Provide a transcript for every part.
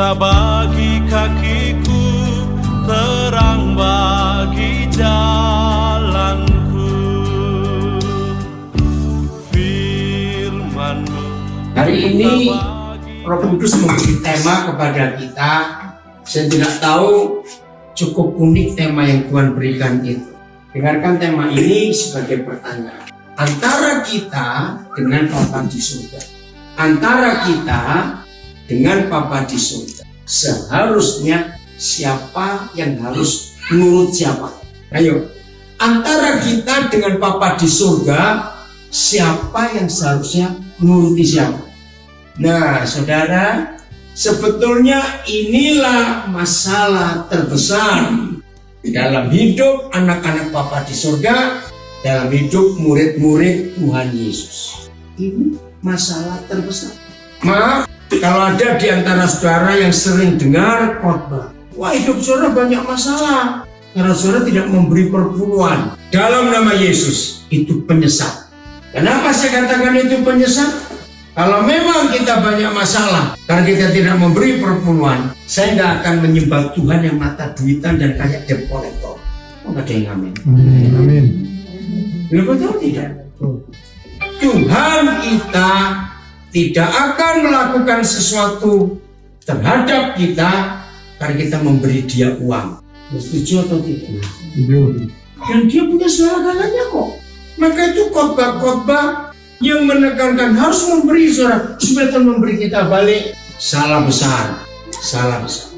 Cinta bagi kakiku, terang bagi jalanku. Firman-Mu. Hari ini Roh Kudus memberi tema kepada kita. Saya tidak tahu, cukup unik tema yang Tuhan berikan itu. Dengarkan tema ini sebagai pertanyaan. Antara kita dengan Bapa di surga, antara kita dengan Bapa di surga, seharusnya siapa yang harus nurut siapa? Ayo, antara kita dengan Bapa di surga, siapa yang seharusnya nuruti siapa? Nah, saudara, sebetulnya inilah masalah terbesar dalam hidup anak-anak Bapa di surga, dalam hidup murid-murid Tuhan Yesus. Ini masalah terbesar. Maaf kalau ada di antara saudara yang sering dengar khotbah, wah, hidup saudara banyak masalah karena saudara tidak memberi perpuluhan dalam nama Yesus. Itu penyesat. Kenapa saya katakan itu penyesat? Kalau memang kita banyak masalah karena kita tidak memberi perpuluhan, saya tidak akan menyembah Tuhan yang mata duitan dan kayak debt collector. Oh, nggak ada yang amin. Amin. Lu betul tidak? Tuhan kita tidak akan melakukan sesuatu terhadap kita karena kita memberi dia uang. Setuju atau tidak? Dan dia punya segala-galanya kok. Maka itu khotbah-khotbah yang menekankan harus memberi saudara, supaya Tuhan memberi kita balik. Salah besar, salah besar.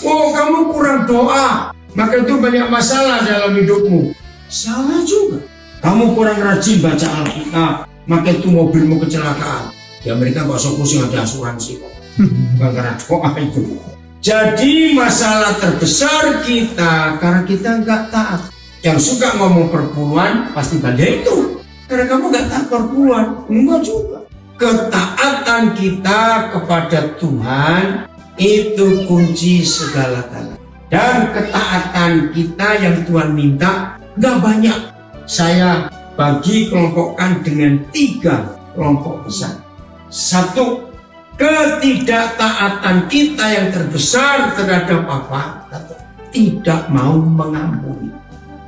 Oh, kamu kurang doa, maka itu banyak masalah dalam hidupmu. Salah juga. Kamu kurang rajin baca Alkitab, maka itu mobilmu kecelakaan. Di Amerika kok pusing ada asuransi kok. Bukan karena doa itu. Jadi masalah terbesar kita karena kita nggak taat. Yang suka ngomong perpuluhan pasti bandel itu. Karena kamu nggak taat perpuluhan, enggak juga. Ketaatan kita kepada Tuhan itu kunci segala-galanya. Dan ketaatan kita yang Tuhan minta nggak banyak. Saya bagi kelompokkan dengan 3 kelompok besar. 1, ketidaktaatan kita yang terbesar terhadap apa? Tidak mau mengampuni.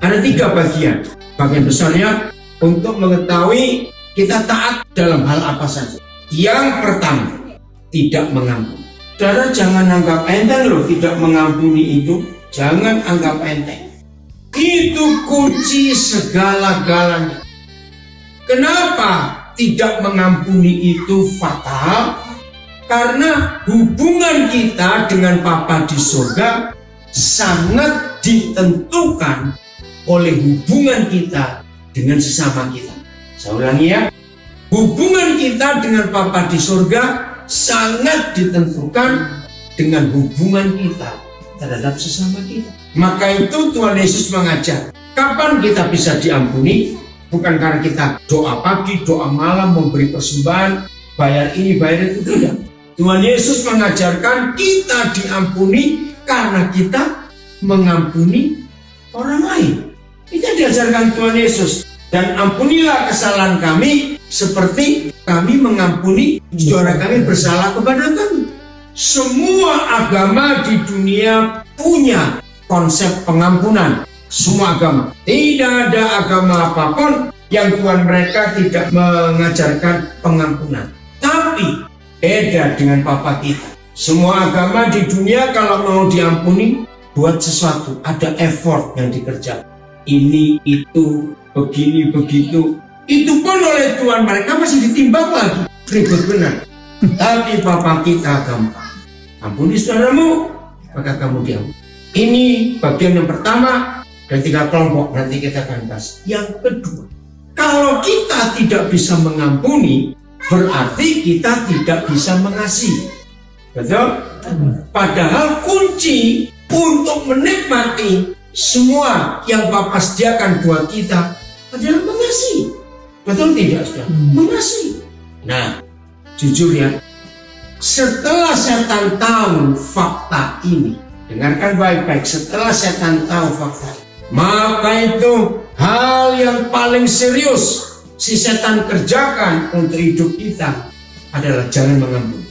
Ada 3 bagian. Bagian besarnya untuk mengetahui kita taat dalam hal apa saja. Yang pertama, tidak mengampuni. Saudara jangan anggap enteng loh, tidak mengampuni itu. Jangan anggap enteng. Itu kunci segala-galanya. Kenapa tidak mengampuni itu fatal? Karena hubungan kita dengan Bapa di surga sangat ditentukan oleh hubungan kita dengan sesama kita. Saya ulangi ya. Hubungan kita dengan Bapa di surga sangat ditentukan dengan hubungan kita terhadap sesama kita. Maka itu Tuhan Yesus mengajar, kapan kita bisa diampuni? Bukan karena kita doa pagi, doa malam, memberi persembahan, bayar ini, bayar itu, tidak. Tuhan Yesus mengajarkan kita diampuni karena kita mengampuni orang lain. Itu diajarkan Tuhan Yesus. Dan ampunilah kesalahan kami seperti kami mengampuni saudara kami bersalah kepada kami. Semua agama di dunia punya konsep pengampunan. Semua agama. Tidak ada agama apapun yang Tuhan mereka tidak mengajarkan pengampunan. Tapi beda dengan Bapa kita. Semua agama di dunia kalau mau diampuni, buat sesuatu, ada effort yang dikerjakan. Ini, itu, begini, begitu. Itu pun oleh Tuhan mereka masih ditimbang lagi. Ribet benar. Tapi Bapa kita gampang. Ampuni saudaramu, maka kamu diampuni. Ini bagian yang pertama dan 3 kelompok, nanti kita akan bahas. Yang kedua, kalau kita tidak bisa mengampuni, berarti kita tidak bisa mengasihi. Betul? Padahal kunci untuk menikmati semua yang Bapa sediakan buat kita adalah mengasihi. Betul tidak, saudara? Mengasihi. Nah, jujur ya, setelah setan tahu fakta ini, dengarkan baik-baik, setelah setan tahu fakta ini, maka itu hal yang paling serius si setan kerjakan untuk hidup kita adalah jangan mengampuni.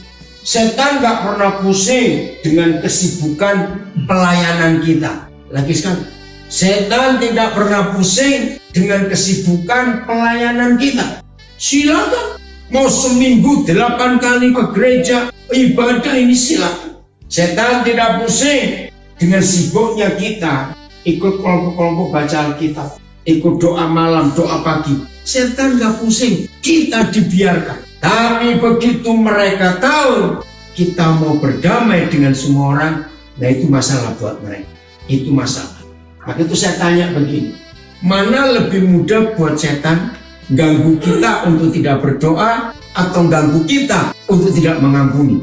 Setan nggak pernah pusing dengan kesibukan pelayanan kita. Lagi sekali, setan tidak pernah pusing dengan kesibukan pelayanan kita. Silakan, mau seminggu 8 kali ke gereja ibadah ini silakan. Setan tidak pusing dengan sibuknya kita ikut kelompok-kelompok baca Alkitab, ikut doa malam, doa pagi. Setan nggak pusing, kita dibiarkan. Tapi begitu mereka tahu kita mau berdamai dengan semua orang, nah itu masalah buat mereka. Itu masalah. Maka itu saya tanya begini, mana lebih mudah buat setan ganggu kita untuk tidak berdoa atau ganggu kita untuk tidak mengampuni?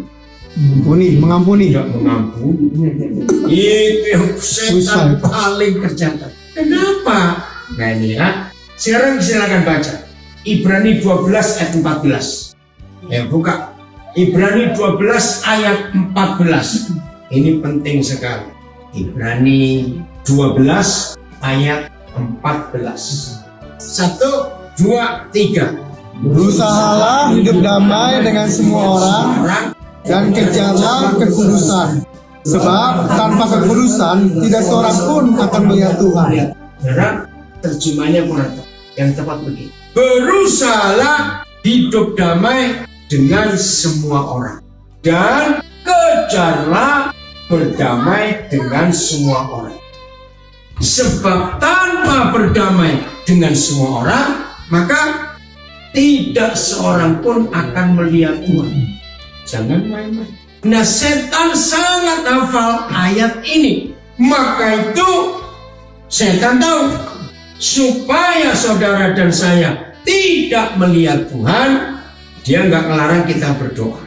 Mengampuni. Tidak mengampuni. Itu yang setan paling kerjakan. Kenapa? Nah ini ya. Sekarang silakan baca Ibrani 12 ayat 14. Ya buka Ibrani 12 ayat 14. Ini penting sekali. Ibrani 12 ayat 14. 1, 2, 3. Berusahalah hidup damai dengan semua orang dan kejarlah kekudusan. Sebab tanpa kekudusan tidak seorang pun akan melihat Tuhan. Sekarang terjemahnya kurang tepat. Yang tepat begini. Berusahalah hidup damai dengan semua orang dan kejarlah berdamai dengan semua orang. Sebab tanpa berdamai dengan semua orang, maka tidak seorang pun akan melihat Tuhan. Jangan main-main. Nah, setan sangat hafal ayat ini. Maka itu setan tahu supaya saudara dan saya tidak melihat Tuhan, dia nggak melarang kita berdoa.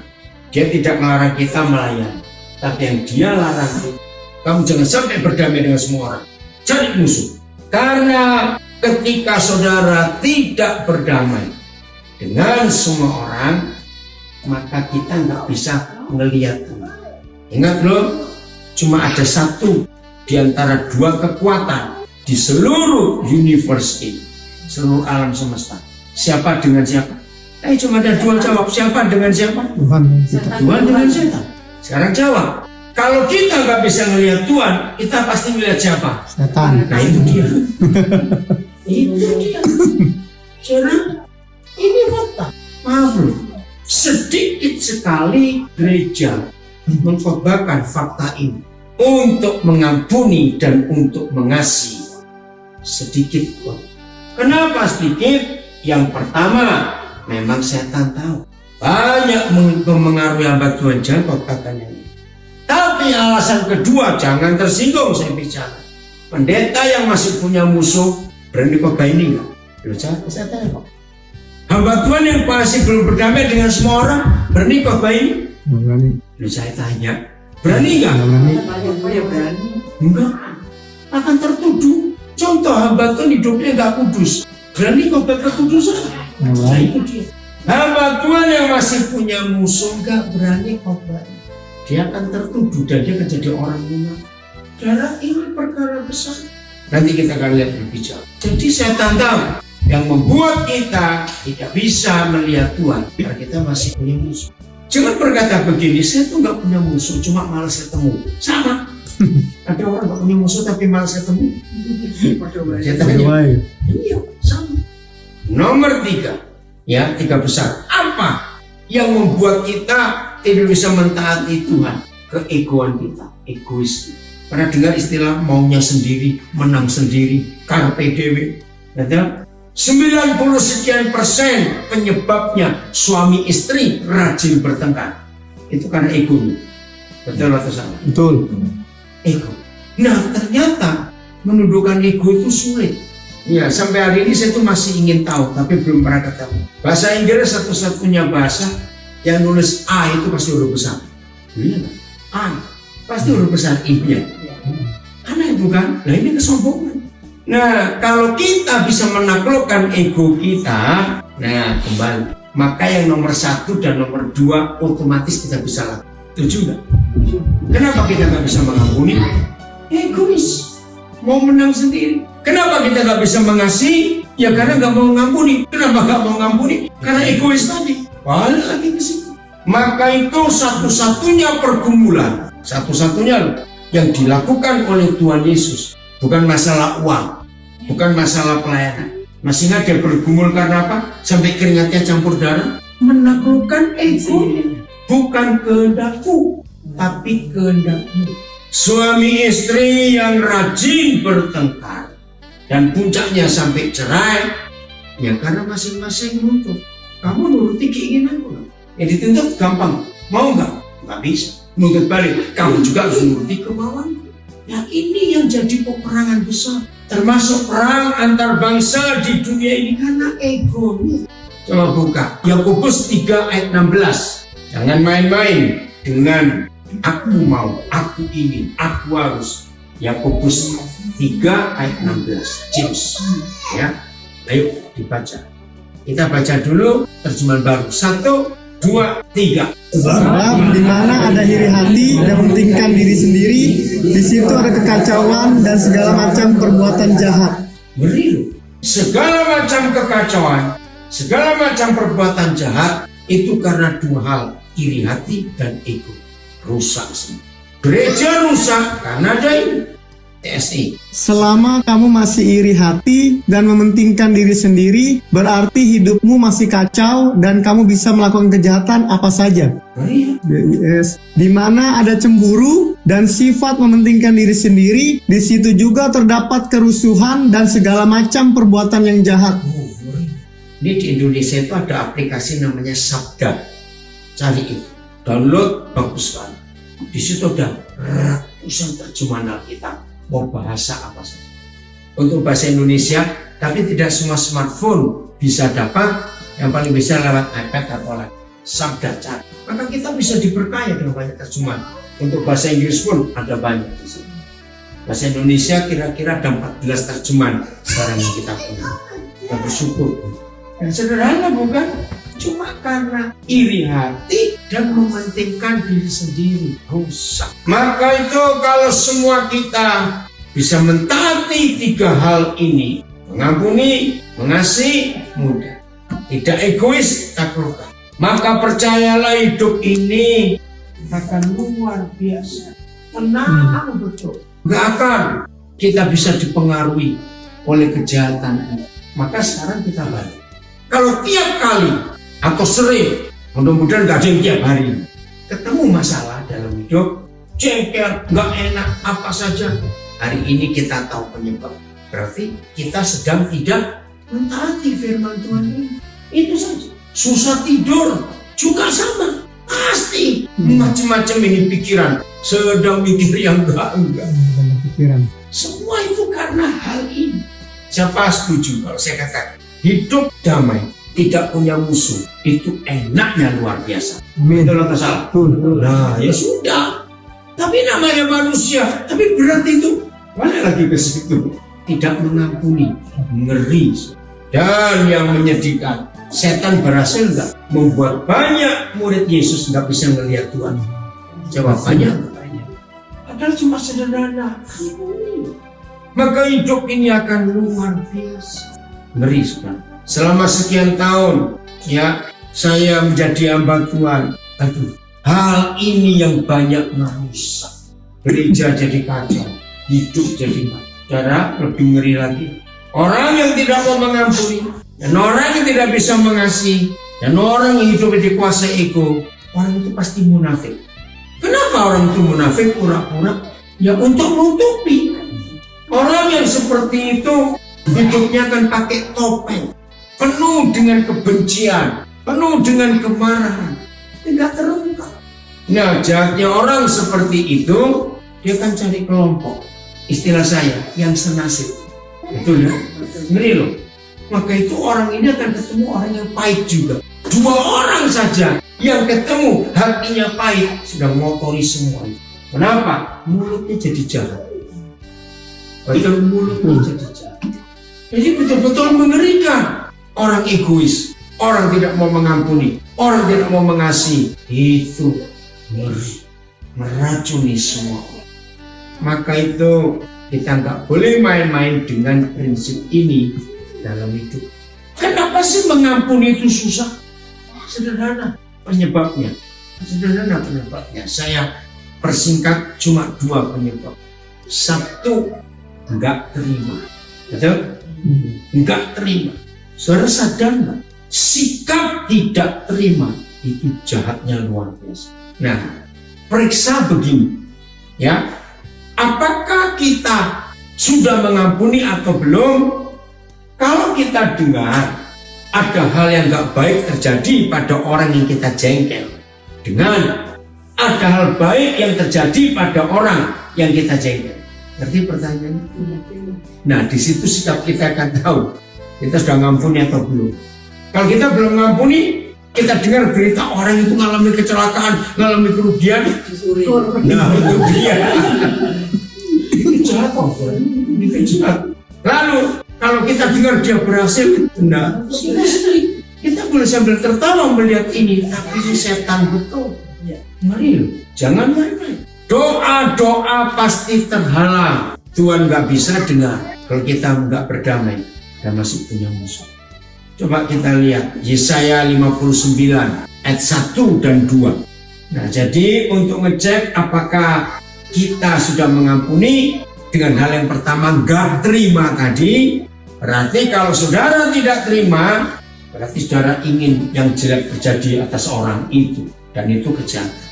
Dia tidak melarang kita melayani. Tapi yang dia larang itu, kamu jangan sampai berdamai dengan semua orang. Cari musuh. Karena ketika saudara tidak berdamai dengan semua orang, maka kita nggak bisa melihat Tuhan. Ingat loh, cuma ada satu di antara dua kekuatan di seluruh universe ini, seluruh alam semesta. Siapa dengan siapa? Cuma ada dua jawab. Siapa dengan siapa? Tuhan dengan setan. Sekarang jawab. Kalau kita nggak bisa melihat Tuhan, kita pasti melihat siapa? Setan. Nah itu dia. Itu dia. Karena ini fakta. Maaf loh. Sedikit sekali gereja mengkhotbahkan fakta ini untuk mengampuni dan untuk mengasihi. Sedikit kok. Kenapa sedikit? Yang pertama, memang setan tahu banyak mempengaruhi hamba Tuhan, jangan khotbahkan ini. Tapi alasan kedua, jangan tersinggung saya bicara. Pendeta yang masih punya musuh berani khotbah ini enggak? Loh, saya tanya kok. Hamba Tuhan yang masih belum berdamai dengan semua orang berani khotbah ini? Berani. Loh, saya tanya, berani enggak? Berani. Enggak. Akan tertuduh. Contoh hamba Tuhan hidupnya enggak kudus, berani khotbah kekudusan? Nah itu dia. Hamba Tuhan yang masih punya musuh enggak berani khotbah. Dia akan tertuduh dan dia akan jadi orang munafik. Karena ini perkara besar. Nanti kita akan lihat berbicara. Jadi setan tahu yang membuat kita tidak bisa melihat Tuhan karena kita masih punya musuh. Jangan berkata begini, saya tuh nggak punya musuh, cuma malas ketemu. Sama. Ada orang nggak punya musuh tapi malas ketemu. Iya, sama. Nomor 3, ya 3 besar. Apa yang membuat kita tidak bisa mentaati Tuhan? Keegoan kita, egois. Pernah dengar istilah maunya sendiri, menang sendiri, carpe diem? Betul? 90% penyebabnya suami istri rajin bertengkar itu karena ego. Betul atau salah? Betul. Ego. Nah ternyata menundukkan ego itu sulit. Ya sampai hari ini saya tuh masih ingin tahu tapi belum pernah ketemu. Bahasa Inggris satu-satunya bahasa yang nulis A itu pasti huruf besar. Iya kan? A pasti huruf besar I-nya. Aneh bukan? Nah ini kesombongan. Nah, kalau kita bisa menaklukkan ego kita, nah kembali. Maka yang nomor 1 dan nomor 2 otomatis kita bisa lakukan. Setuju nggak? Kenapa kita nggak bisa mengampuni? Egois, mau menang sendiri. Kenapa kita nggak bisa mengasihi? Ya karena nggak mau mengampuni. Kenapa nggak mau mengampuni? Karena egois tadi. Balik lagi ke situ. Maka itu satu-satunya pergumulan, satu-satunya yang dilakukan oleh Tuhan Yesus. Bukan masalah uang, bukan masalah pelayanan. Masih ingat dia bergumul karena apa? Sampai keringatnya campur darah. Menaklukkan egonya. Bukan kehendakku, tapi kehendakmu. Suami istri yang rajin bertengkar dan puncaknya sampai cerai, ya karena masing-masing nuntut. Kamu nuruti keinginanku. Yang dituntut gampang, mau nggak? Nggak bisa. Nuntut balik, kamu juga harus nuruti kemauanku. Ya ini yang jadi peperangan besar, termasuk perang antar bangsa di dunia ini karena egonya. Coba buka Yakobus 3 ayat 16. Jangan main-main dengan aku mau, aku ingin, aku harus. Yakobus 3 ayat 16. James. Ya, ayo dibaca. Kita baca dulu terjemahan baru. 1, 2, 3. Sebab di mana ada iri hati dan mementingkan diri sendiri, di situ ada kekacauan dan segala macam perbuatan jahat. Ngeri loh. Segala macam kekacauan, segala macam perbuatan jahat itu karena dua hal, iri hati dan ego. Rusak semua. Gereja rusak karena ada ini. TSI. Selama kamu masih iri hati dan mementingkan diri sendiri, berarti hidupmu masih kacau dan kamu bisa melakukan kejahatan apa saja. Yes. Di mana ada cemburu dan sifat mementingkan diri sendiri, di situ juga terdapat kerusuhan dan segala macam perbuatan yang jahat. Ini di Indonesia itu ada aplikasi namanya Sabda. Cari itu, download, bagus sekali. Di situ ada ratusan terjemahan Alkitab. Mau bahasa apa saja. Untuk bahasa Indonesia, tapi tidak semua smartphone bisa dapat. Yang paling bisa lewat iPad atau laptop. Sabda cari. Maka kita bisa diberkaya dengan banyak terjemahan. Untuk bahasa Inggris pun ada banyak di sini. Bahasa Indonesia kira-kira ada 14 terjemahan sekarang yang kita punya. Kita bersyukur. Dan sederhana bukan? Cuma karena iri hati dan mementingkan diri sendiri, rusak. Maka itu kalau semua kita bisa mentaati 3 hal ini, mengampuni, mengasihi, mudah, tidak egois, taklukkan, maka percayalah hidup ini akan luar biasa, tenang betul. Nggak akan kita bisa dipengaruhi oleh kejahatan ini. Maka sekarang kita balik. Kalau tiap kali atau sering, mudah-mudahan gak ada yang tiap hari, ketemu masalah dalam hidup, jengkel, gak enak, apa saja, hari ini kita tahu penyebab. Berarti kita sedang tidak mentaati firman Tuhan ini. Itu saja. Susah tidur juga sama, pasti macam-macam ini pikiran, sedang mikir yang enggak. Semua itu karena hal ini. Siapa setuju kalau saya katakan hidup damai, tidak punya musuh, itu enaknya luar biasa. Betul atau salah? Nah ya sudah. Tapi namanya manusia, tapi berat itu. Balik lagi ke situ. Tidak mengampuni, ngeri. Dan yang menyedihkan, setan berhasil nggak membuat banyak murid Yesus nggak bisa melihat Tuhan. Jawabannya padahal cuma sederhana. Maka hidup ini akan luar biasa. Ngeri sudah. Selama sekian tahun, ya, saya menjadi hamba Tuhan. Aduh, hal ini yang banyak merusak. Gereja jadi kacau, hidup jadi mati. Cara lebih ngeri lagi. Orang yang tidak mau mengampuni, dan orang yang tidak bisa mengasihi, dan orang yang hidup dikuasai ego, orang itu pasti munafik. Kenapa orang itu munafik? Pura-pura? Ya untuk menutupi. Orang yang seperti itu hidupnya akan pakai topeng, penuh dengan kebencian, penuh dengan kemarahan, tidak terungkap. Nah, jahatnya orang seperti itu, dia akan cari kelompok. Istilah saya, yang senasib. Betul ya? Ngeri loh. Maka itu orang ini akan ketemu orang yang pahit juga. 2 orang saja yang ketemu hatinya pahit, sudah mengotori semua. Kenapa? Mulutnya jadi jahat. Betul, mulutnya jadi jahat. Jadi betul-betul mengerikan. Orang egois, orang tidak mau mengampuni, orang tidak mau mengasihi, itu ngeri, meracuni semua. Maka itu kita nggak boleh main-main dengan prinsip ini dalam hidup. Kenapa sih mengampuni itu susah? Sederhana penyebabnya. Sederhana penyebabnya. Saya persingkat cuma 2 penyebab. 1, enggak terima. Betul? Enggak terima. Saudara sadar nggak? Sikap tidak terima itu jahatnya luar biasa. Nah, periksa begini, ya. Apakah kita sudah mengampuni atau belum? Kalau kita dengar ada hal yang nggak baik terjadi pada orang yang kita jengkel, dengan ada hal baik yang terjadi pada orang yang kita jengkel. Ngerti pertanyaannya? Nah, di situ sikap kita akan tahu kita sudah ngampuni atau belum. Kalau kita belum ngampuni, kita dengar berita orang itu mengalami kecelakaan, mengalami kerugian. Nah, itu dia. Itu jahat, itu jahat. Lalu kalau kita dengar dia berhasil, nah, kita boleh sambil tertawa melihat ini, tapi ini setan betul. Mari loh, jangan main-main. Doa-doa pasti terhalang. Tuhan nggak bisa dengar kalau kita nggak berdamai dan masih punya musuh. Coba kita lihat Yesaya 59 ayat 1 dan 2. Nah, jadi untuk ngecek apakah kita sudah mengampuni dengan hal yang pertama nggak terima tadi, berarti kalau saudara tidak terima, berarti saudara ingin yang jelek terjadi atas orang itu, dan itu kejahatan.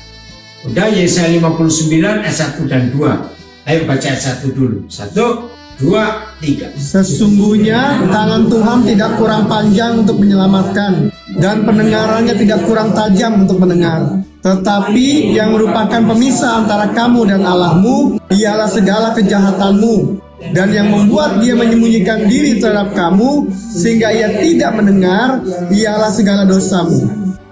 Udah, Yesaya 59 ayat 1 dan 2. Ayo baca ayat 1 dulu. 1, 2, 3. Sesungguhnya tangan Tuhan tidak kurang panjang untuk menyelamatkan, dan pendengarannya tidak kurang tajam untuk mendengar. Tetapi yang merupakan pemisah antara kamu dan Allahmu ialah segala kejahatanmu, dan yang membuat dia menyembunyikan diri terhadap kamu sehingga ia tidak mendengar ialah segala dosamu.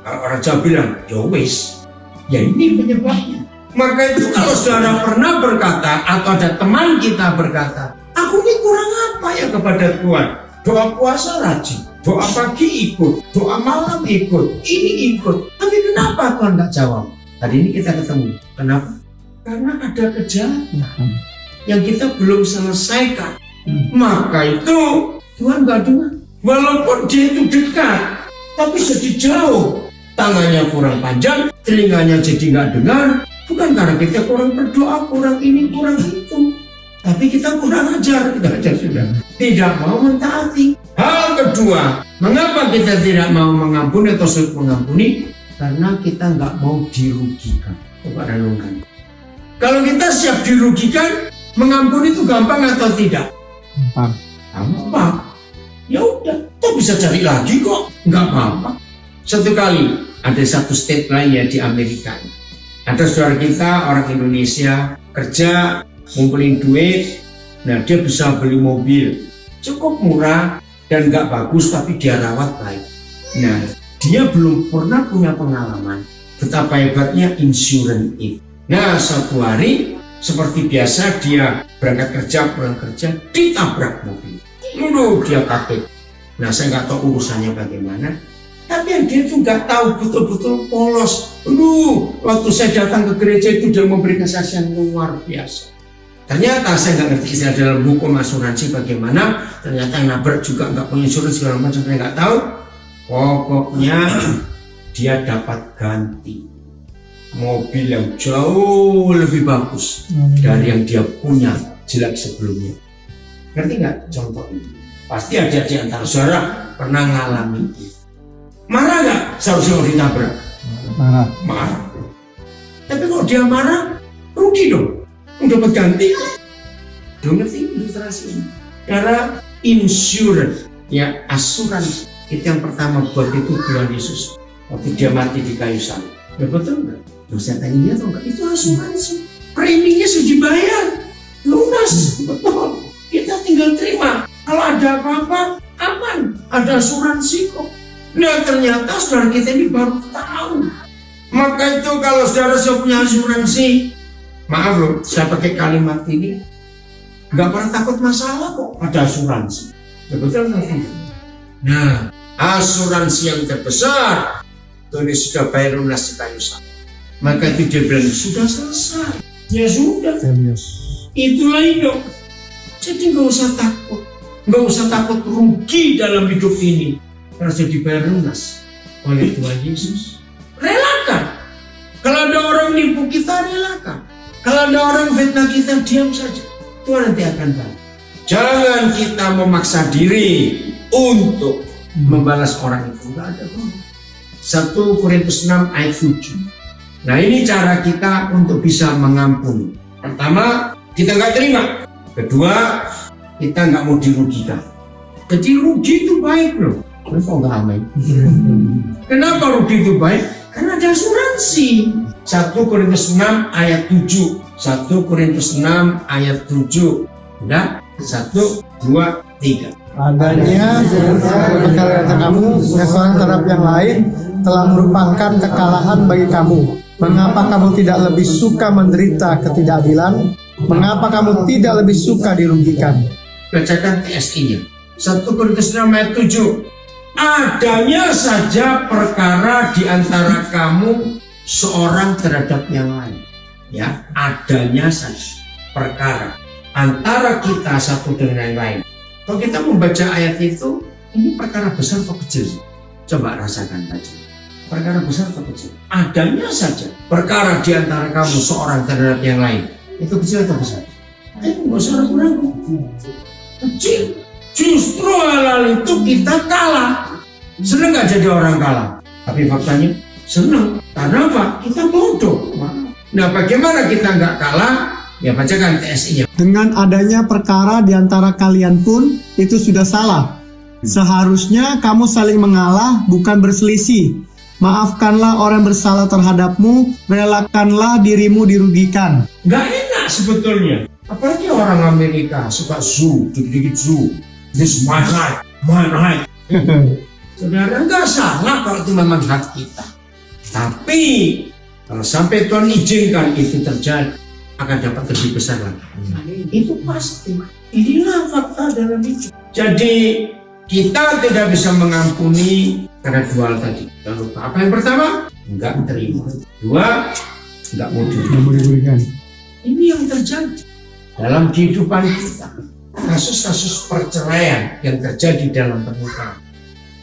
Orang Jawa bilang, ya wis, ya ini penyebabnya. Maka itu kalau saudara pernah berkata atau ada teman kita berkata, aku ini kurang apa ya kepada Tuhan? Doa puasa rajin, doa pagi ikut, doa malam ikut, ini ikut. Tapi kenapa Tuhan nggak jawab? Hari ini kita ketemu. Kenapa? Karena ada kejahatan yang kita belum selesaikan. Maka itu Tuhan nggak dengar. Walaupun dia itu dekat, tapi jadi jauh. Tangannya kurang panjang, telinganya jadi nggak dengar. Bukan karena kita kurang berdoa, kurang ini, kurang itu, tapi kita kurang ajar, kita ajar sudah. Tidak mau mentaati. Hal kedua, mengapa kita tidak mau mengampuni atau sulit mengampuni? Karena kita nggak mau dirugikan. Coba renungkan. Kalau kita siap dirugikan, mengampuni itu gampang atau tidak? Gampang. Ya udah, kita bisa cari lagi kok, nggak apa-apa. Satu kali ada satu state lain ya di Amerika. Ada saudara kita orang Indonesia kerja ngumpulin duit, nah dia bisa beli mobil cukup murah dan nggak bagus tapi dia rawat baik. Nah, dia belum pernah punya pengalaman betapa hebatnya insurance itu. Nah, suatu hari seperti biasa dia berangkat kerja pulang kerja ditabrak mobil. Lalu dia kaget. Nah, saya nggak tahu urusannya bagaimana. Tapi yang dia itu nggak tahu betul-betul polos. Waktu saya datang ke gereja itu dia memberi kesaksian luar biasa. Ternyata saya nggak ngerti istilah dalam hukum asuransi bagaimana. Ternyata yang nabrak juga nggak punya insurans segala macam, saya nggak tahu. Pokoknya dia dapat ganti mobil yang jauh lebih bagus dari yang dia punya jelek sebelumnya. Ngerti nggak contoh ini? Pasti ada di antara saudara pernah ngalami itu. Marah nggak seharusnya kalau ditabrak? Marah. Tapi kalau dia marah, rugi dong. Dapat ganti. Dong ngerti ilustrasi ini? Karena insurance, ya asuransi. Itu yang pertama buat itu Tuhan Yesus. Waktu dia mati di kayu salib. Ya betul nggak? Dosa tadinya atau enggak? Itu asuransi. Preminya sudah dibayar. Lunas. Betul. Kita tinggal terima. Kalau ada apa-apa, aman. Ada asuransi kok. Nah, ternyata saudara kita ini baru tahu. Maka itu kalau saudara sudah punya asuransi, maaf loh, saya pakai kalimat ini, nggak pernah takut masalah kok, ada asuransi. Ya betul nggak? Nah, asuransi yang terbesar, Tuhan sudah bayar lunas di kayu salib. Maka itu dia bilang, sudah selesai. Ya sudah. Itulah hidup. Jadi nggak usah takut. Nggak usah takut rugi dalam hidup ini. Karena sudah dibayar lunas oleh Tuhan Yesus. Relakan. Kalau ada orang nipu kita, relakan. Kalau ada orang fitnah kita, diam saja. Tuhan nanti akan balas. Jangan kita memaksa diri untuk membalas orang itu. Enggak ada. 1 Korintus 6 ayat 7. Nah, ini cara kita untuk bisa mengampuni. Pertama, kita nggak terima. Kedua, kita nggak mau dirugikan. Jadi rugi itu baik loh. Kenapa nggak amin? Kenapa rugi itu baik? Karena ada asuransi. 1 Korintus 6 ayat 7. 1 Korintus 6 ayat 7. Udah? 1, 2, 3. Adanya perkara kamu yang seorang terhadap yang lain telah merupakan kekalahan bagi kamu. Mengapa kamu tidak lebih suka menderita ketidakadilan? Mengapa kamu tidak lebih suka dirugikan? Bacakan TSI-nya. 1 Korintus 6 ayat 7. Adanya saja perkara di antara kamu seorang terhadap yang lain. Ya, adanya saja perkara antara kita satu dengan yang lain. Kalau kita membaca ayat itu, ini perkara besar atau kecil? Coba rasakan tadi. Perkara besar atau kecil? Adanya saja perkara di antara kamu seorang terhadap yang lain. Itu kecil atau besar? Itu nggak usah ragu-ragu. Kecil. Justru hal itu kita kalah. Senang nggak jadi orang kalah? Tapi faktanya senang. Karena apa? Kita bodoh. Nah, bagaimana kita nggak kalah? Ya, bacakan TSI-nya. Dengan adanya perkara di antara kalian pun itu sudah salah. Seharusnya kamu saling mengalah, bukan berselisih. Maafkanlah orang bersalah terhadapmu, relakanlah dirimu dirugikan. Nggak enak sebetulnya. Apalagi orang Amerika suka zoo, dikit-dikit zoo. This my right, my right. Saudara, nggak salah kalau itu memang hak kita. Tapi kalau sampai Tuhan izinkan itu terjadi, akan dapat lebih besar lagi. Itu pasti. Inilah fakta dalam hidup. Jadi kita tidak bisa mengampuni karena dua hal tadi. Jangan lupa. Apa yang pertama? Enggak terima. Dua, enggak mau diberikan. Ini yang terjadi dalam kehidupan kita. Kasus-kasus perceraian yang terjadi dalam pernikahan.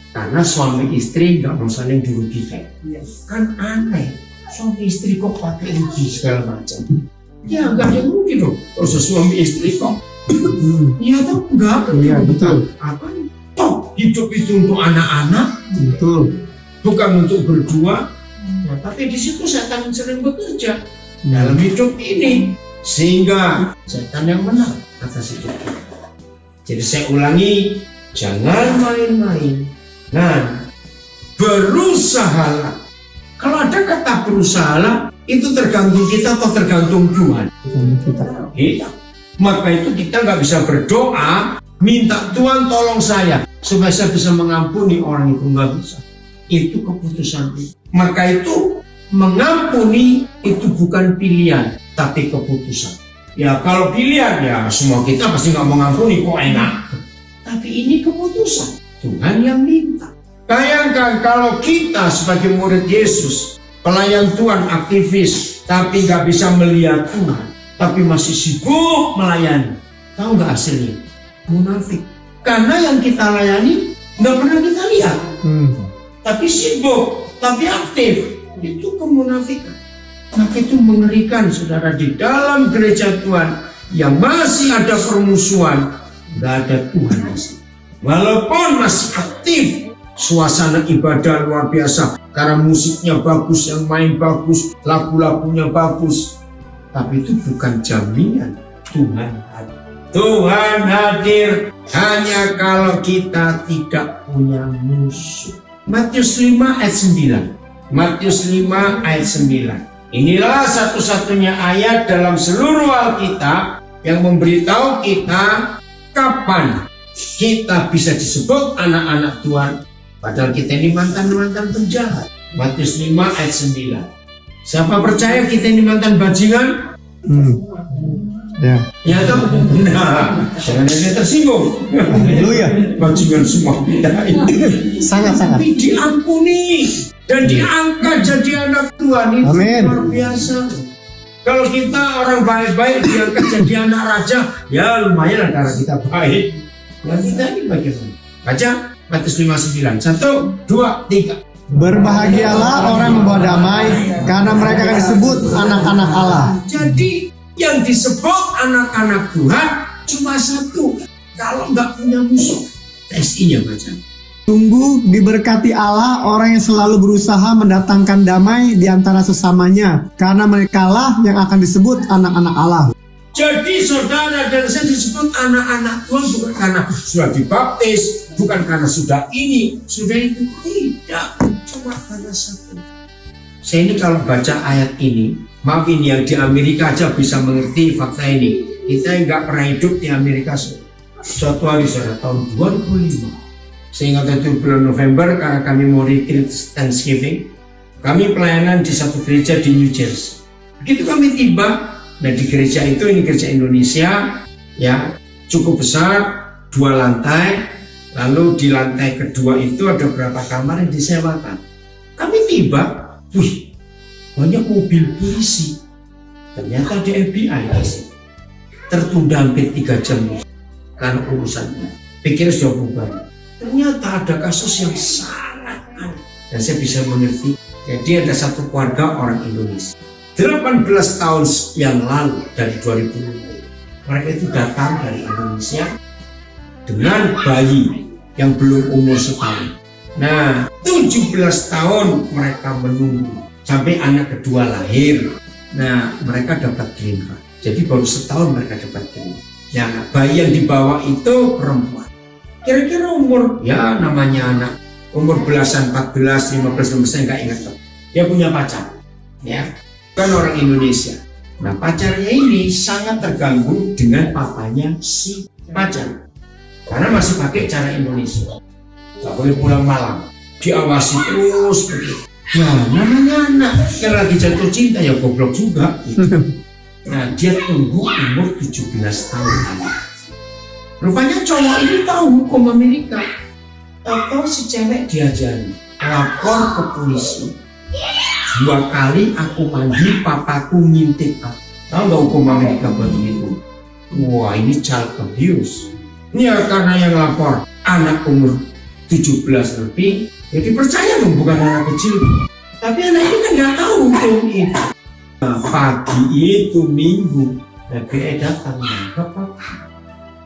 Karena suami istri enggak mau saling dirugikan. Kan aneh. Suami istri kok pakai rugi segala macam. Ya enggak ada yang rugi dong. Kalau suami istri kok. Iya tuh enggak. Iya, betul. Apa? Toh hidup itu untuk anak-anak. Betul. Bukan untuk berdua. Nah, tapi di situ setan sering bekerja dalam hidup ini, sehingga setan yang menang atas hidup kita. Jadi saya ulangi, jangan main-main. Nah, berusahalah. Kalau ada kata berusahalah, itu tergantung kita atau tergantung Tuhan? Kita. Maka itu kita nggak bisa berdoa, minta Tuhan tolong saya supaya saya bisa mengampuni orang itu, nggak bisa. Itu keputusan. Maka itu mengampuni itu bukan pilihan, tapi keputusan. Ya kalau pilihan ya semua kita pasti nggak mengampuni, kok enak. Tapi ini keputusan Tuhan yang minta. Bayangkan kalau kita sebagai murid Yesus, pelayan Tuhan, aktivis, tapi nggak bisa melihat Tuhan, tapi masih sibuk melayani. Tahu nggak hasilnya? Munafik. Karena yang kita layani nggak pernah kita lihat. Tapi sibuk, tapi aktif. Itu kemunafikan. Maka itu mengerikan, saudara, di dalam gereja Tuhan yang masih ada permusuhan, nggak ada Tuhan masih. Walaupun masih aktif, suasana ibadah luar biasa, karena musiknya bagus, yang main bagus, lagu-lagunya bagus, tapi itu bukan jaminan Tuhan hadir. Tuhan hadir hanya kalau kita tidak punya musuh. Matius 5 ayat 9. Matius 5 ayat 9. Inilah satu-satunya ayat dalam seluruh Alkitab yang memberitahu kita kapan kita bisa disebut anak-anak Tuhan, padahal kita ini mantan-mantan penjahat. Matius 5 ayat 9. Siapa percaya kita ini mantan bajingan? Ya. Ya toh? Nah, jangan ada tersinggung. Haleluya. Bajingan semua tidak. Sangat-sangat. Tapi diampuni dan diangkat jadi anak Tuhan, itu Amin. luar biasa. Kalau kita orang baik-baik diangkat jadi anak raja, ya lumayan karena kita baik. Nah kita ini bagaimana? Baca Matius 5:9. 1, 2, 3. Berbahagialah orang membawa damai, karena mereka akan disebut anak-anak Allah. Jadi yang disebut anak-anak Tuhan cuma satu, kalau nggak punya musuh. TSI-nya baca. Sungguh diberkati Allah orang yang selalu berusaha mendatangkan damai di antara sesamanya, karena merekalah yang akan disebut anak-anak Allah. Jadi saudara dan saya disebut anak-anak Tuhan bukan karena sudah dibaptis, bukan karena sudah ini, sudah itu, tidak, cuma karena satu. Saya ini kalau baca ayat ini, maaf ini yang di Amerika aja bisa mengerti fakta ini. Kita yang nggak pernah hidup di Amerika. Suatu hari saudara tahun 2005, saya ingat itu bulan November karena kami mau retreat Thanksgiving, kami pelayanan di satu gereja di New Jersey. Begitu kami tiba, nah di gereja itu, ini gereja Indonesia, ya cukup besar, 2 lantai, lalu di lantai kedua itu ada beberapa kamar yang disewakan. Kami tiba, wih, banyak mobil polisi, ternyata ada FBI di sini. Tertunda hampir 3 jam karena urusannya. Pikir sudah bubar. Ternyata ada kasus yang sangat aneh dan saya bisa mengerti. Jadi ada satu keluarga orang Indonesia. 18 tahun yang lalu dari 2005 mereka itu datang dari Indonesia dengan bayi yang belum umur setahun. Nah, 17 tahun mereka menunggu sampai anak kedua lahir. Nah, mereka dapat green card. Jadi baru setahun mereka dapat green card. Nah, bayi yang dibawa itu perempuan. Kira-kira umur, ya namanya anak, umur belasan, 14, 15, saya nggak ingat. Dia punya pacar, ya, kan orang Indonesia. Nah, pacarnya ini sangat terganggu dengan papanya si pacar, karena masih pakai cara Indonesia. Nggak boleh pulang malam, diawasi terus begitu. Nah, namanya anak, kalau lagi jatuh cinta ya goblok juga. Gitu. Nah, dia tunggu umur 17 tahun. Rupanya cowok ini tahu hukum Amerika. Tahu si cewek diajari, lapor ke polisi. 2 kali aku mandi, papaku ngintip aku. Tahu nggak hukum Amerika begitu? Wah, ini child abuse. Ini ya karena yang lapor anak umur 17 lebih, jadi percaya dong bukan anak kecil. Tapi anak ini kan nggak tahu hukum itu. Nah, pagi itu Minggu, FBI datang,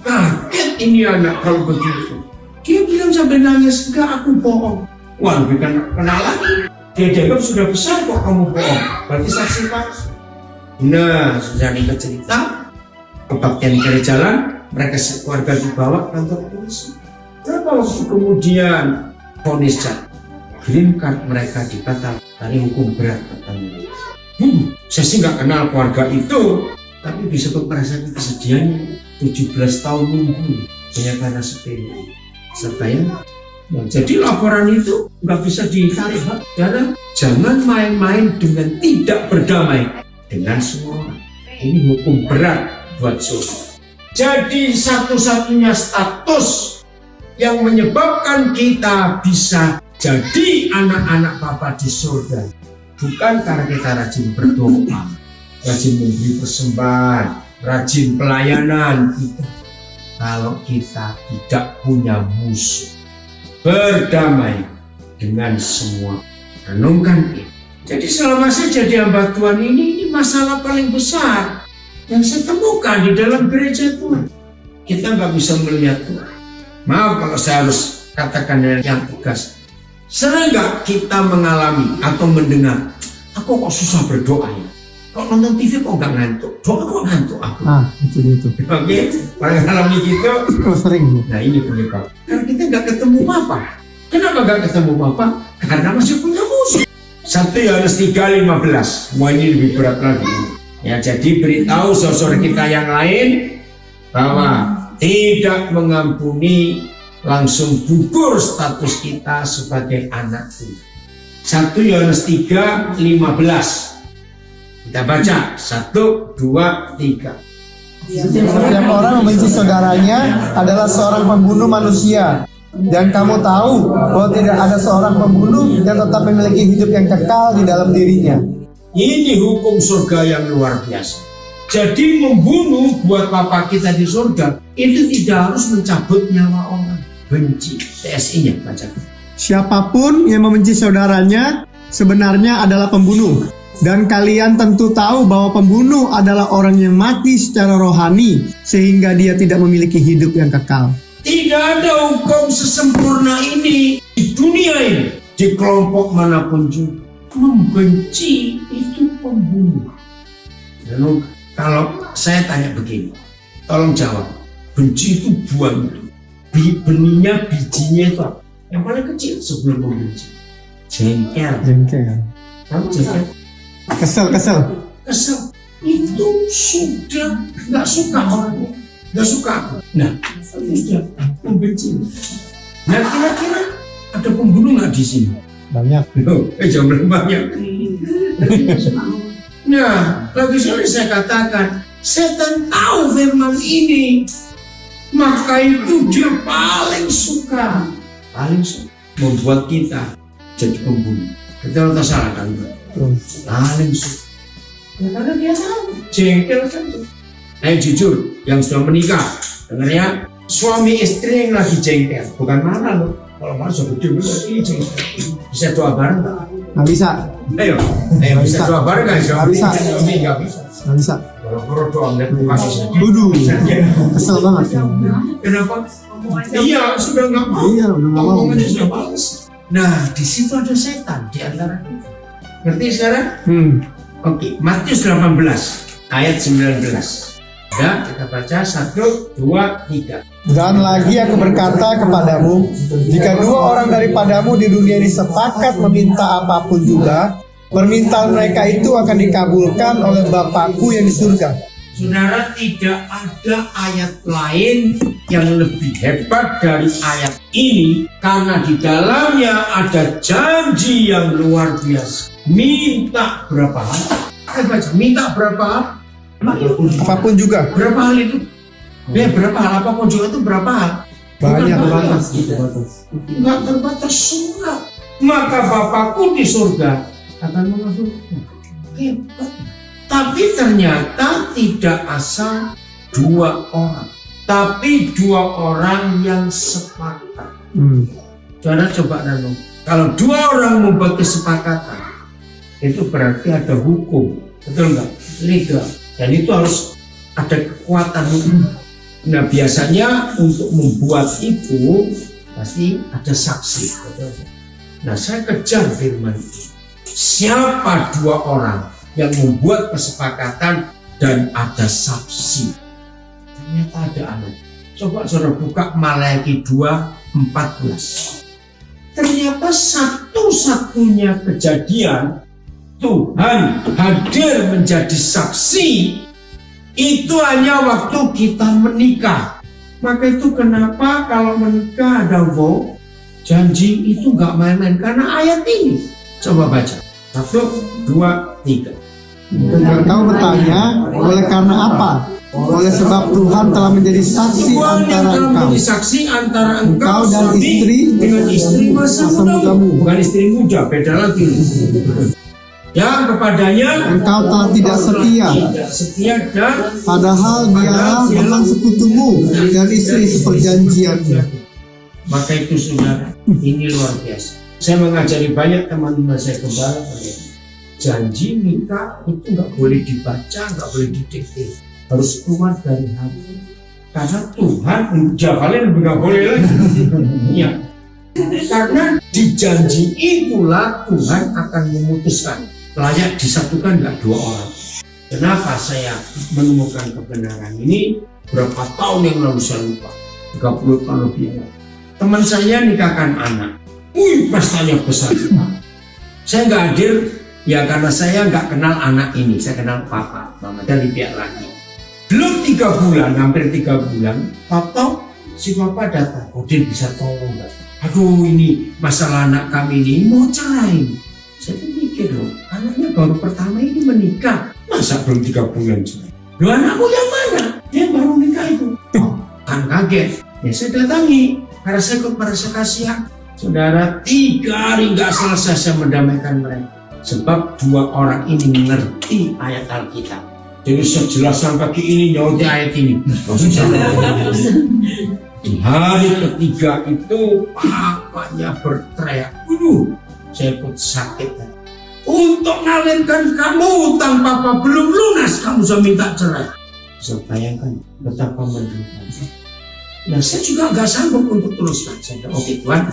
kaget ini anak kalau begitu. Dia bilang sambil nangis, enggak, aku bohong. Wah, bukan kenal lagi. Dia dianggap sudah besar kok kamu bohong, berarti saksi palsu. Nah, sudah nikah cerita, kebaktian kiri jalan, mereka keluarga dibawa ke kantor polisi. Berapa waktu kemudian vonis jatuh, green card mereka dibatalkan, dari hukum berat katanya. Saya sih nggak kenal keluarga itu, tapi disebut merasakan kesedihannya 17 tahun nunggu hanya karena sepele. Sebayang, nah, jadi laporan itu nggak bisa ditarik, karena jangan main-main dengan tidak berdamai dengan semua orang. Ini hukum berat buat saudara. Jadi satu-satunya status yang menyebabkan kita bisa jadi anak-anak Bapa di surga bukan karena kita rajin berdoa, rajin memberi persembahan, rajin pelayanan kita. Kalau kita tidak punya musuh, berdamai dengan semua. Renungkan ini. Jadi selama saya jadi hamba Tuhan ini masalah paling besar yang saya temukan di dalam gereja Tuhan. Kita nggak bisa melihat Tuhan. Maaf kalau saya harus katakan yang tegas. Sering nggak kita mengalami atau mendengar, aku kok susah berdoa ya? Kok nonton TV kok nggak ngantuk? Doa kok ngantuk aku? Itu. Oke, orang alami gitu. Sering. Nah ini penyebab. Karena kita nggak ketemu Bapa. Kenapa nggak ketemu Bapa? Karena masih punya musuh. 1 Yohanes 3:15. Wah, ini lebih berat lagi. Ya, jadi beritahu saudara kita yang lain bahwa tidak mengampuni langsung gugur status kita sebagai anak Tuhan. 1 Yohanes 3:15. Kita baca 1, 2, 3. Setiap orang membenci saudaranya adalah seorang pembunuh manusia. Dan kamu tahu bahwa tidak ada seorang pembunuh yang tetap memiliki hidup yang kekal di dalam dirinya. Ini hukum surga yang luar biasa. Jadi membunuh buat Bapa kita di surga itu tidak harus mencabut nyawa orang. Benci, TSI-nya baca. Siapapun yang membenci saudaranya sebenarnya adalah pembunuh. Dan kalian tentu tahu bahwa pembunuh adalah orang yang mati secara rohani, sehingga dia tidak memiliki hidup yang kekal. Tidak ada hukum sesempurna ini di dunia ini, di kelompok manapun juga. Membenci itu pembunuh. Lalu kalau saya tanya begini, tolong jawab. Benci itu buahnya, benihnya, bijinya itu apa? Yang paling kecil sebelum membenci. Jengkel. Tahu jengkel? Kesel. Kesel. Itu sudah nggak suka orangnya, nggak suka aku. Nah, sudah membenci. Nah, kira-kira ada pembunuh nggak di sini? Banyak. Jangan banyak. Nah, lagi saya katakan, setan tahu firman ini, maka itu dia paling suka membuat kita jadi pembunuh. Kita harus salahkan, paling suka. Ya, karena dia tahu, jengkel kan tuh. Jujur, yang sudah menikah, dengar ya, suami istri yang lagi jengkel, bukan marah loh. Kalau marah sudah gede, ini jengkel. Bisa doa bareng nggak? Nggak bisa. Ayo, bisa doa bareng nggak? Nggak bisa. Nggak bisa. Kalau doa nggak bisa. Duduh, kesel banget. Kenapa? Iya, sudah nggak mau. Iya, udah nggak mau. Omongannya sudah bagus. Nah, di situ ada setan di antara kita. Ngerti sekarang? Oke, Matius 18 ayat 19. Ya, kita baca 1, 2, 3. Dan lagi aku berkata kepadamu, jika dua orang daripadamu di dunia ini sepakat meminta apapun juga, permintaan mereka itu akan dikabulkan oleh Bapakku yang di surga. Saudara, tidak ada ayat lain yang lebih hebat dari ayat ini, karena di dalamnya ada janji yang luar biasa. Minta berapa hal? Baca, minta berapa hal? Apapun juga. Berapa hal itu? Berapa hal apapun juga itu berapa hal? Banyak Bukan terbatas. Enggak terbatas surga. Maka Bapakku di surga akan mengabulkan. Hebat. Tapi ternyata tidak asal dua orang, tapi dua orang yang sepakat. Saudara coba renung. Kalau dua orang membuat kesepakatan, itu berarti ada hukum, betul nggak? Legal. Dan itu harus ada kekuatan hukum. Nah, biasanya untuk membuat itu pasti ada saksi, betul? Nah, saya kejar firman ini. Siapa dua orang yang membuat kesepakatan dan ada saksi? Ternyata ada anak. Coba saudara buka Maleakhi 2:14. Ternyata satu-satunya kejadian Tuhan hadir menjadi saksi itu hanya waktu kita menikah. Maka itu kenapa kalau menikah ada vow, janji itu nggak main-main karena ayat ini. Coba baca 1, 2, 3. Dan kau bertanya, oleh karena apa? Oleh sebab Tuhan telah menjadi saksi antara engkau dan istri dengan istri masa mudamu. Bukan istri muda, beda lagi. Yang kepadanya engkau telah tidak setia dan padahal dialah teman sekutumu dan istri seperjanjiannya. Maka itu saudara, ini luar biasa. Saya mengajari banyak teman-teman saya gembala, janji nikah itu nggak boleh dibaca, nggak boleh didikte, harus keluar dari hati. Karena Tuhan kalian nggak boleh lagi. Ya. Karena di janji itulah Tuhan akan memutuskan layak disatukan nggak dua orang. Kenapa saya menemukan kebenaran ini? Berapa tahun yang lalu saya lupa, 30 tahun lebih. Teman saya nikahkan anak. Pestanya besar sekali. Saya nggak hadir ya karena saya nggak kenal anak ini. Saya kenal papa, mama dari pihak laki. Belum 3 bulan, hampir 3 bulan, tahu si papa datang. Udin bisa tolong nggak? Aduh, ini masalah anak kami ini mau cerai. Saya tuh mikir loh, anaknya baru pertama ini menikah, masa belum 3 bulan cerai? Loh, anakku yang mana? Dia baru nikah itu. Kan kaget. Ya saya datangi karena saya merasa kasihan. Saudara, 3 hari nggak selesai saya mendamaikan mereka. Sebab 2 orang ini mengerti ayat Alkitab. Jadi sejelas sampai ini nyautnya ayat ini. Di hari ketiga itu papanya berteriak, saya pun sakit. Untuk ngawinkan kamu utang papa belum lunas, kamu sudah minta cerai. Bisa bayangkan betapa menderitanya. Nah, saya juga nggak sanggup untuk teruskan. Saya bilang, oke Tuhan,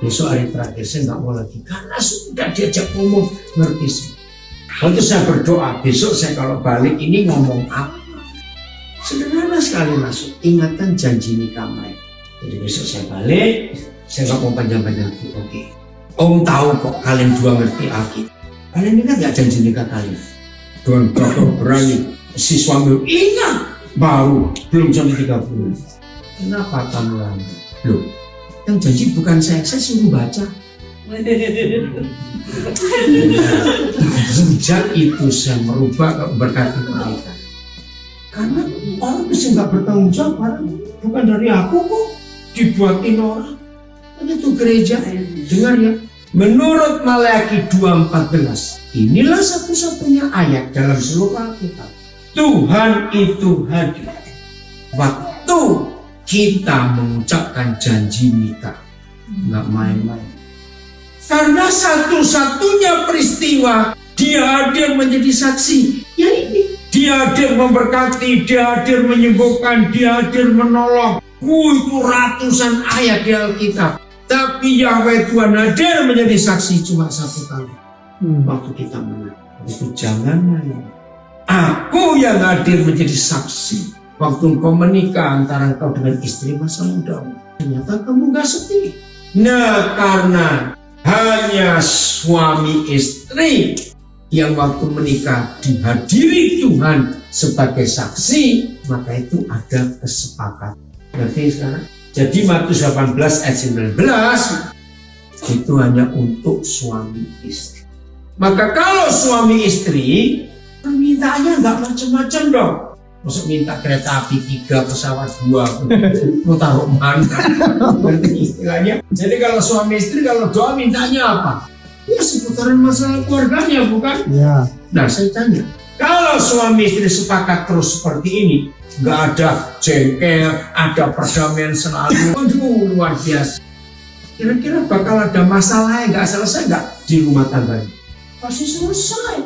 besok hari terakhir saya nggak mau lagi karena sudah diajak ngomong ngerti semua. Waktu saya berdoa, besok saya kalau balik ini ngomong apa? Sederhana sekali masuk, ingatan janji nikah mereka. Jadi besok saya balik, saya nggak mau panjang-panjang. Oke, Om tahu kok kalian dua ngerti Alkitab. Kalian ingat nggak janji nikah kalian? Tuhan bakal berani. Si suami ingat, baru belum sampai 3 bulan. Kenapa kamu lama? Loh, yang janji bukan saya suruh baca. Sejak itu saya merubah berkati mereka. Karena orang bisa nggak bertanggung jawab, bukan dari aku kok, dibuatin orang. Kan itu gereja, dengar ya. Menurut Maleakhi 2:14, inilah satu-satunya ayat dalam seluruh Alkitab. Tuhan itu hadir waktu kita mengucapkan janji nikah, nggak main-main. Karena satu-satunya peristiwa dia hadir menjadi saksi, ya ini. Dia hadir memberkati, dia hadir menyembuhkan, dia hadir menolong. Itu ratusan ayat di Alkitab. Tapi Yahweh Tuhan hadir menjadi saksi cuma 1 kali. Waktu kita menang. Itu jangan main. Aku yang hadir menjadi saksi. Waktu engkau menikah antara engkau dengan istri masa mudamu. Ternyata kamu gak setia. Nah, karena hanya suami istri yang waktu menikah dihadiri Tuhan sebagai saksi, maka itu ada kesepakatan. Berarti sekarang, jadi Matius 18 ayat 19 itu hanya untuk suami istri. Maka kalau suami istri, permintaannya nggak macam-macam dong. Maksud minta kereta api 3, pesawat 2, mau taruh mana? Berarti istilahnya. Jadi kalau suami istri, kalau doa mintanya apa? Ya seputaran masalah keluarganya, bukan? Ya. Nah, saya tanya, kalau suami istri sepakat terus seperti ini, nggak ada jengkel, ada perdamaian selalu, aduh luar biasa. Kira-kira bakal ada masalah yang nggak selesai nggak di rumah tangganya? Pasti selesai.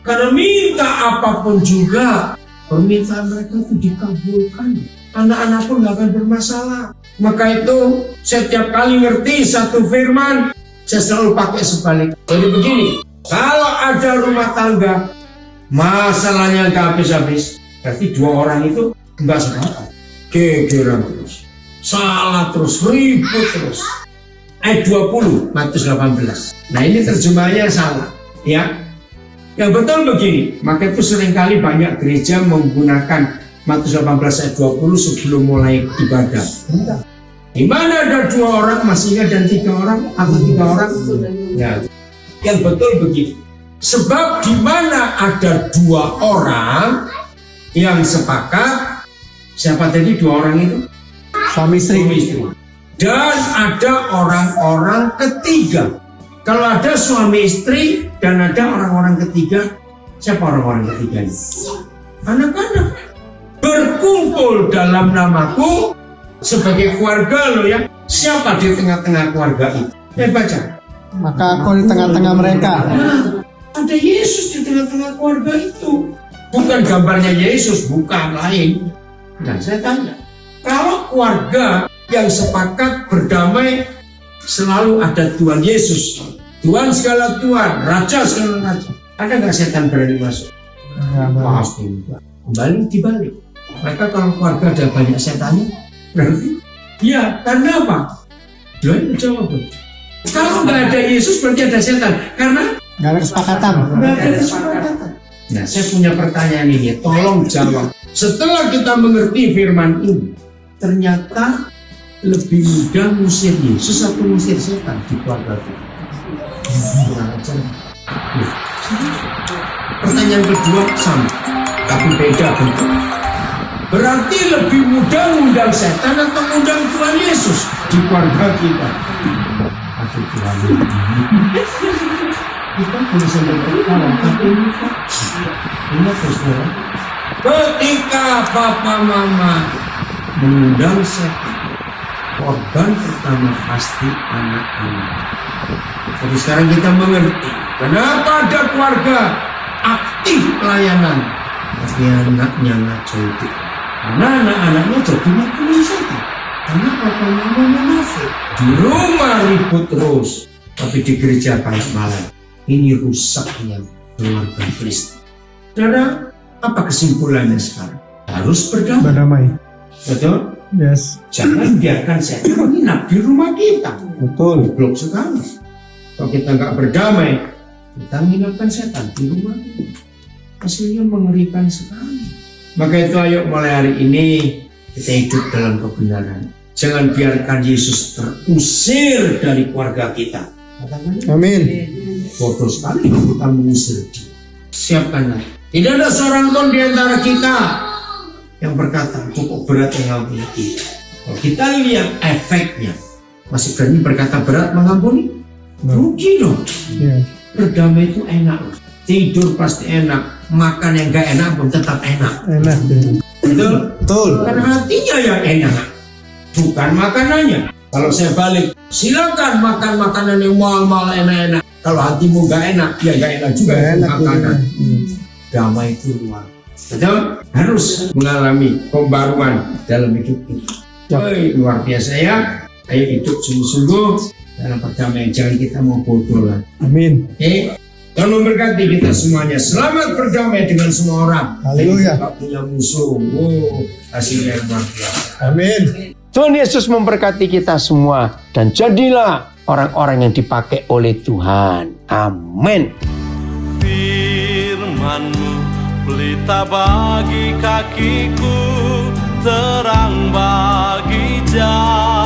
Karena minta apapun juga, permintaan mereka itu dikabulkan. Anak-anak pun nggak akan bermasalah. Maka itu setiap kali ngerti satu firman, saya selalu pakai sebalik. Jadi begini, kalau ada rumah tangga masalahnya nggak habis-habis, berarti 2 orang itu nggak sepakat, gegeran terus, salah terus, ribut terus. Ayat 20 Matius 18. Nah ini terjemahannya salah, ya. Yang betul begini, maka itu seringkali banyak gereja menggunakan Matius 18 ayat 20 sebelum mulai ibadah. Enggak. Di mana ada 2 orang masih ingat dan 3 orang atau 3 orang? Ya. Yang betul begini. Sebab di mana ada 2 orang yang sepakat, siapa tadi 2 orang itu? Suami istri. Dan ada orang-orang ketiga. Kalau ada suami istri dan ada orang-orang ketiga, siapa orang-orang ketiga ini? Anak-anak berkumpul dalam namaku sebagai keluarga loh ya. Siapa di tengah-tengah keluarga itu? Baca. Maka kau di tengah-tengah mereka. Nah, ada Yesus di tengah-tengah keluarga itu. Bukan gambarnya Yesus, bukan lain. Nah saya tanya, kalau keluarga yang sepakat berdamai selalu ada Tuhan Yesus, Tuhan segala Tuhan, Raja segala Raja, ada nggak setan berani masuk? Pasti enggak. Kembali dibalik. Mereka kalau keluarga ada banyak setannya, berarti ya karena apa? Doain jawab. Kalau nggak ada Yesus berarti ada setan, karena nggak ada kesepakatan. Nggak ada kesepakatan. Nah, saya punya pertanyaan ini, tolong jawab. Setelah kita mengerti firman ini, ternyata lebih mudah ngusir Yesus atau ngusir setan di keluarga kita? Pertanyaan kedua sama, tapi beda bentuk. Berarti lebih mudah mengundang setan atau mengundang Tuhan Yesus di keluarga kita? Aduh Tuhan Yesus. Kita boleh sampai berkawan, tapi ingat saudara, ketika papa mama mengundang setan, korban pertama pasti anak-anak. Jadi sekarang kita mengerti kenapa ada keluarga aktif pelayanan, tapi anaknya ngaco itu. Karena anak-anaknya jadi makin setan. Karena papa mama munafik. Di rumah ribut terus, tapi di gereja kayak malam. Ini rusaknya keluarga Kristen. Saudara, apa kesimpulannya sekarang? Harus berdamai. Berdamai. Betul? Yes. Jangan biarkan setan menginap di rumah kita. Betul. Goblok sekali. Kalau kita nggak berdamai, kita menginapkan setan di rumah kita. Hasilnya mengerikan sekali. Maka itu ayo mulai hari ini kita hidup dalam kebenaran. Jangan biarkan Yesus terusir dari keluarga kita. Katakan, Amin. bodoh sekali kalau kita mengusir dia. Siapkanlah. Tidak ada seorang pun di antara kita yang berkata cukup berat mengampuni kita. Kalau kita lihat efeknya, masih berani berkata berat mengampuni? Rugi dong. Ya. Berdamai itu enak. Tidur pasti enak. Makan yang gak enak pun tetap enak. Enak. Betul? Betul. Karena hatinya yang enak, bukan makanannya. Kalau saya balik, silakan makan makanan yang mahal-mahal enak-enak. Kalau hatimu gak enak, ya gak enak juga Enak. makanan. Damai itu luar. Betul? Harus mengalami pembaruan dalam hidup kita. Ya. Luar biasa ya. Ayo hidup sungguh-sungguh dalam perdamaian. Jangan kita mau bodoh lah. Amin. Oke? Tuhan memberkati kita semuanya. Selamat berdamai dengan semua orang. Haleluya. Tidak punya musuh. Wow, hasilnya luar biasa. Amin. Tuhan Yesus memberkati kita semua dan jadilah orang-orang yang dipakai oleh Tuhan. Amin. Firman-Mu pelita bagi kakiku, terang bagi jalan.